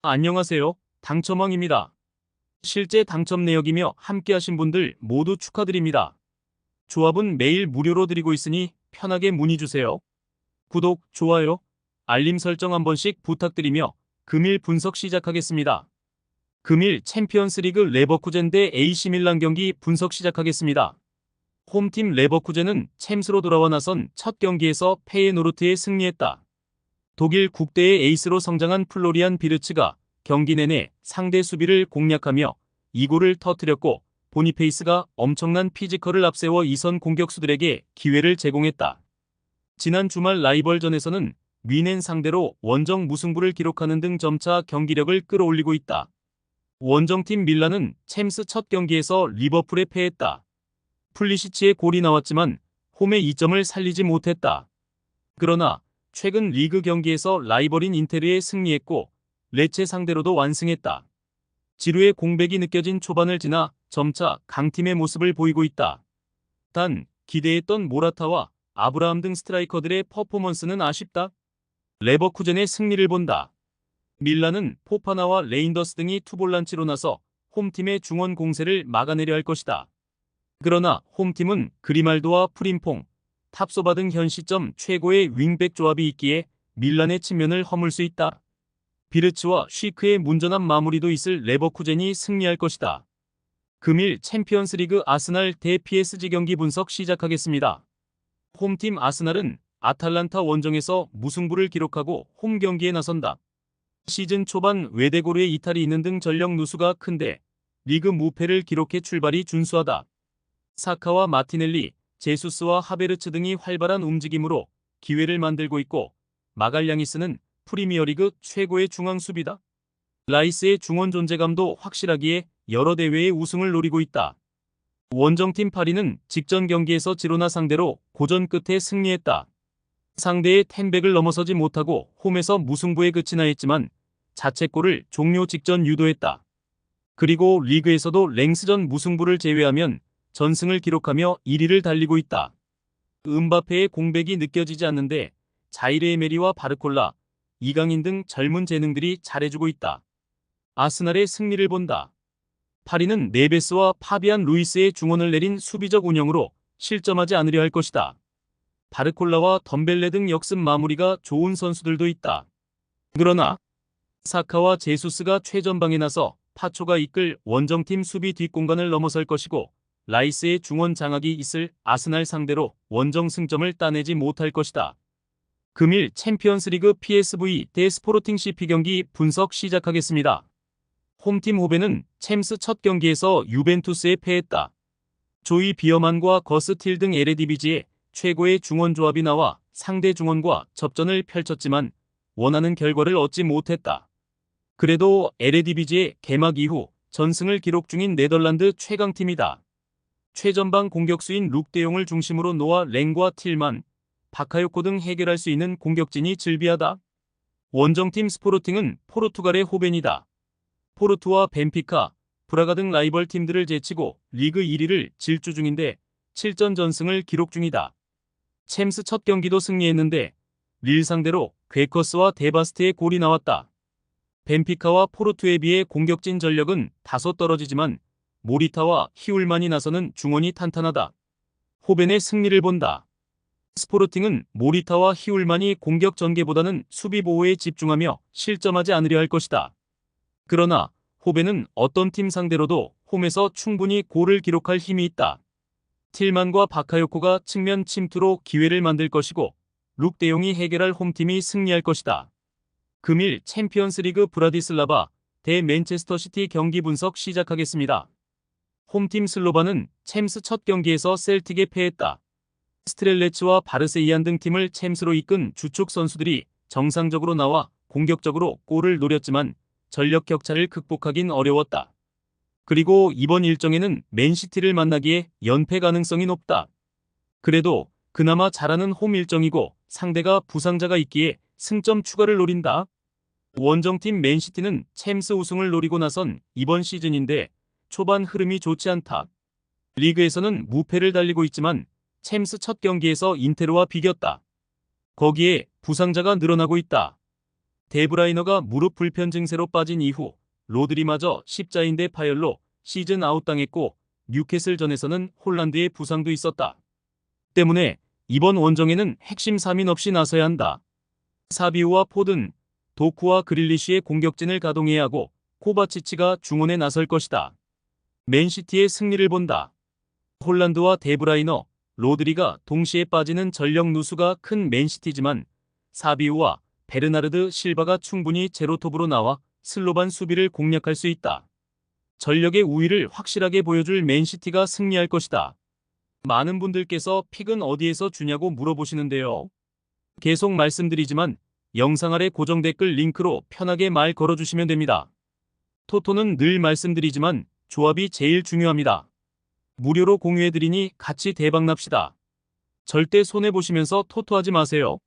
안녕하세요. 당첨왕입니다. 실제 당첨 내역이며 함께하신 분들 모두 축하드립니다. 조합은 매일 무료로 드리고 있으니 편하게 문의주세요. 구독, 좋아요, 알림 설정 한 번씩 부탁드리며 금일 분석 시작하겠습니다. 금일 챔피언스리그 레버쿠젠 대 AC 밀란 경기 분석 시작하겠습니다. 홈팀 레버쿠젠은 챔스로 돌아와 나선 첫 경기에서 페예노르트에 승리했다. 독일 국대의 에이스로 성장한 플로리안 비르츠가 경기 내내 상대 수비를 공략하며 2골을 터뜨렸고, 보니페이스가 엄청난 피지컬을 앞세워 이선 공격수들에게 기회를 제공했다. 지난 주말 라이벌전에서는 뮌헨 상대로 원정 무승부를 기록하는 등 점차 경기력을 끌어올리고 있다. 원정팀 밀란은 챔스 첫 경기에서 리버풀에 패했다. 풀리시치의 골이 나왔지만 홈의 이점을 살리지 못했다. 그러나 최근 리그 경기에서 라이벌인 인테르에 승리했고, 레체 상대로도 완승했다. 지루의 공백이 느껴진 초반을 지나 점차 강팀의 모습을 보이고 있다. 단 기대했던 모라타와 아브라함 등 스트라이커들의 퍼포먼스는 아쉽다. 레버쿠젠의 승리를 본다. 밀란은 포파나와 레인더스 등이 투볼란치로 나서 홈팀의 중원 공세를 막아내려 할 것이다. 그러나 홈팀은 그리말도와 프림퐁, 탑소바 등 현 시점 최고의 윙백 조합이 있기에 밀란의 측면을 허물 수 있다. 비르츠와 쉬크의 문전한 마무리도 있을 레버쿠젠이 승리할 것이다. 금일 챔피언스리그 아스날 대 PSG 경기 분석 시작하겠습니다. 홈팀 아스날은 아탈란타 원정에서 무승부를 기록하고 홈 경기에 나선다. 시즌 초반 외대고르의 이탈이 있는 등 전력 누수가 큰데 리그 무패를 기록해 출발이 준수하다. 사카와 마티넬리, 제수스와 하베르츠 등이 활발한 움직임으로 기회를 만들고 있고, 마갈량이스는 프리미어리그 최고의 중앙 수비다. 라이스의 중원 존재감도 확실하기에 여러 대회의 우승을 노리고 있다. 원정팀 파리는 직전 경기에서 지로나 상대로 고전 끝에 승리했다. 상대의 텐백을 넘어서지 못하고 홈에서 무승부에 그치나 했지만 자책골을 종료 직전 유도했다. 그리고 리그에서도 랭스전 무승부를 제외하면 전승을 기록하며 1위를 달리고 있다. 음바페의 공백이 느껴지지 않는데 자이르 에메리와 바르콜라, 이강인 등 젊은 재능들이 잘해주고 있다. 아스날의 승리를 본다. 파리는 네베스와 파비안 루이스의 중원을 내린 수비적 운영으로 실점하지 않으려 할 것이다. 바르콜라와 덤벨레 등 역습 마무리가 좋은 선수들도 있다. 그러나 사카와 제수스가 최전방에 나서 파초가 이끌 원정팀 수비 뒷공간을 넘어설 것이고, 라이스의 중원 장악이 있을 아스날 상대로 원정 승점을 따내지 못할 것이다. 금일 챔피언스리그 PSV 대 스포르팅 CP 경기 분석 시작하겠습니다. 홈팀 호벤은 챔스 첫 경기에서 유벤투스에 패했다. 조이 비어만과 거스틸 등 에레디비지의 최고의 중원 조합이 나와 상대 중원과 접전을 펼쳤지만 원하는 결과를 얻지 못했다. 그래도 에레디비지의 개막 이후 전승을 기록 중인 네덜란드 최강팀이다. 최전방 공격수인 룩데용을 중심으로 노아 랭과 틸만, 바카요코 등 해결할 수 있는 공격진이 즐비하다. 원정팀 스포르팅은 포르투갈의 호벤이다. 포르투와 벤피카, 브라가 등 라이벌 팀들을 제치고 리그 1위를 질주 중인데 7전 전승을 기록 중이다. 챔스 첫 경기도 승리했는데 릴 상대로 괴커스와 데바스트의 골이 나왔다. 벤피카와 포르투에 비해 공격진 전력은 다소 떨어지지만 모리타와 히울만이 나서는 중원이 탄탄하다. 호벤의 승리를 본다. 스포르팅은 모리타와 히울만이 공격 전개보다는 수비 보호에 집중하며 실점하지 않으려 할 것이다. 그러나 호벤은 어떤 팀 상대로도 홈에서 충분히 골을 기록할 힘이 있다. 틸만과 바카요코가 측면 침투로 기회를 만들 것이고, 룩데용이 해결할 홈팀이 승리할 것이다. 금일 챔피언스리그 브라디슬라바 대 맨체스터시티 경기 분석 시작하겠습니다. 홈팀 슬로바는 챔스 첫 경기에서 셀틱에 패했다. 스트렐레츠와 바르세이안 등 팀을 챔스로 이끈 주축 선수들이 정상적으로 나와 공격적으로 골을 노렸지만 전력 격차를 극복하긴 어려웠다. 그리고 이번 일정에는 맨시티를 만나기에 연패 가능성이 높다. 그래도 그나마 잘하는 홈 일정이고 상대가 부상자가 있기에 승점 추가를 노린다. 원정팀 맨시티는 챔스 우승을 노리고 나선 이번 시즌인데 초반 흐름이 좋지 않다. 리그에서는 무패를 달리고 있지만 챔스 첫 경기에서 인테르와 비겼다. 거기에 부상자가 늘어나고 있다. 데브라이너가 무릎 불편 증세로 빠진 이후 로드리마저 십자인대 파열로 시즌 아웃당했고 뉴캐슬전에서는 홀란드의 부상도 있었다. 때문에 이번 원정에는 핵심 3인 없이 나서야 한다. 사비우와 포든, 도쿠와 그릴리쉬의 공격진을 가동해야 하고 코바치치가 중원에 나설 것이다. 맨시티의 승리를 본다. 홀란드와 데브라이너, 로드리가 동시에 빠지는 전력 누수가 큰 맨시티지만 사비우와 베르나르드 실바가 충분히 제로톱으로 나와 슬로반 수비를 공략할 수 있다. 전력의 우위를 확실하게 보여줄 맨시티가 승리할 것이다. 많은 분들께서 픽은 어디에서 주냐고 물어보시는데요. 계속 말씀드리지만 영상 아래 고정 댓글 링크로 편하게 말 걸어주시면 됩니다. 토토는 늘 말씀드리지만 조합이 제일 중요합니다. 무료로 공유해드리니 같이 대박납시다. 절대 손해보시면서 토토하지 마세요.